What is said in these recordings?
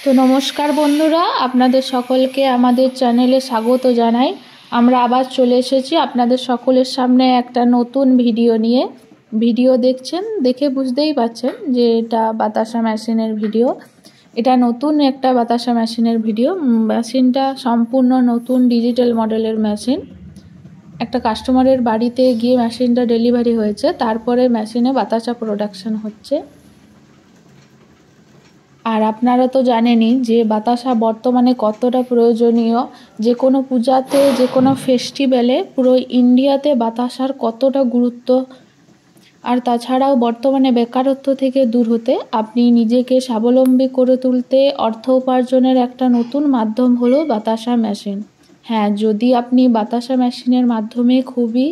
তো নমস্কার বন্ধুরা, আপনাদের সকলকে আমাদের চ্যানেলে স্বাগত জানাই। আমরা আবার চলে এসেছি আপনাদের সকলের সামনে একটা নতুন ভিডিও নিয়ে। ভিডিও দেখছেন, দেখে বুঝতেই পারছেন যে এটা বাতাসা মেশিনের ভিডিও। এটা নতুন একটা বাতাসা মেশিনের ভিডিও। মেশিনটা সম্পূর্ণ নতুন ডিজিটাল মডেলের মেশিন। একটা কাস্টমারের বাড়িতে গিয়ে মেশিনটা ডেলিভারি হয়েছে, তারপরে মেশিনে বাতাসা প্রোডাকশন হচ্ছে। আর আপনারা তো জানেনই যে বাতাসা বর্তমানে কতটা প্রয়োজনীয়। যে কোনো পূজাতে, যে কোনো ফেস্টিভ্যালে পুরো ইন্ডিয়াতে বাতাসার কতটা গুরুত্ব। আর তাছাড়াও বর্তমানে বেকারত্ব থেকে দূর হতে, আপনি নিজেকে স্বাবলম্বী করে তুলতে অর্থ উপার্জনের একটা নতুন মাধ্যম হলো বাতাসা মেশিন। হ্যাঁ, যদি আপনি বাতাসা মেশিনের মাধ্যমে খুবই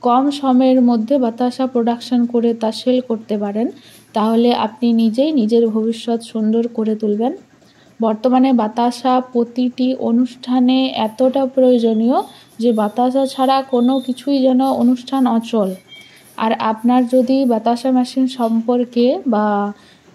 কম সময়ের মধ্যে বাতাসা প্রোডাকশন করে তা সেল করতে পারেন, তাহলে আপনি নিজেই নিজের ভবিষ্যৎ সুন্দর করে তুলবেন। বর্তমানে বাতাসা প্রতিটি অনুষ্ঠানে এতটা প্রয়োজনীয় যে বাতাসা ছাড়া কোনো কিছুই যেন অনুষ্ঠান অচল। আর আপনার যদি বাতাসা মেশিন সম্পর্কে বা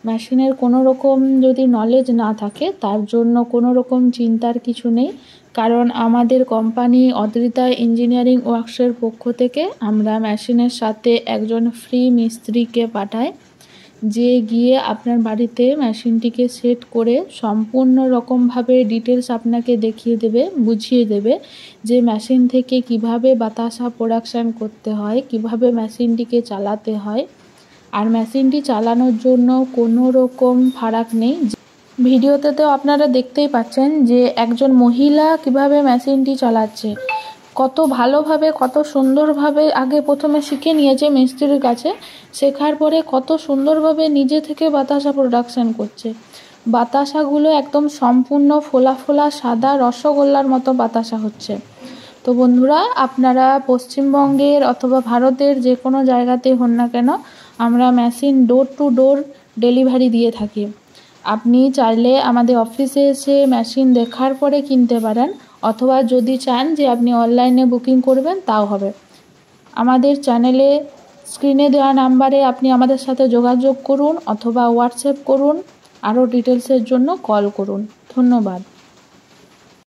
মেশিনের কোনো রকম যদি নলেজ না থাকে, তার জন্য কোনো রকম চিন্তার কিছু নেই। কারণ আমাদের কোম্পানি অদ্রিতা ইঞ্জিনিয়ারিং ওয়ার্কসের পক্ষ থেকে আমরা মেশিনের সাথে একজন ফ্রি মিস্ত্রিকে পাঠাই, যে গিয়ে আপনার বাড়িতে মেশিনটিকে সেট করে সম্পূর্ণ রকমভাবে ডিটেলস আপনাকে দেখিয়ে দেবে, বুঝিয়ে দেবে যে মেশিন থেকে কিভাবে বাতাসা প্রোডাকশান করতে হয়, কিভাবে মেশিনটিকে চালাতে হয়। আর মেশিনটি চালানোর জন্য কোনো রকম ফারাক নেই। ভিডিওতে তো আপনারা দেখতেই পাচ্ছেন যে একজন মহিলা কিভাবে মেশিনটি চালাচ্ছে। কত ভালোভাবে, কত সুন্দরভাবে আগে প্রথমে শিখে নিয়েছে মিস্ত্রির কাছে, শেখার পরে কত সুন্দরভাবে নিজে থেকে বাতাসা প্রোডাকশান করছে। বাতাসাগুলো একদম সম্পূর্ণ ফোলা ফোলা সাদা রসগোল্লার মতো বাতাসা হচ্ছে। তো বন্ধুরা, আপনারা পশ্চিমবঙ্গের অথবা ভারতের যে কোনো জায়গাতে হন না কেন, আমরা machine door to door delivery দিয়ে থাকি। আপনি চাইলে আমাদের অফিসে এসে মেশিন দেখার পরে কিনতে পারেন, অথবা যদি চান যে আপনি অনলাইনে বুকিং করবেন, তাও হবে। আমাদের চ্যানেলে স্ক্রিনে দেওয়া নাম্বারে আপনি আমাদের সাথে যোগাযোগ করুন অথবা হোয়াটসঅ্যাপ করুন। আরও ডিটেলসের জন্য কল করুন। ধন্যবাদ।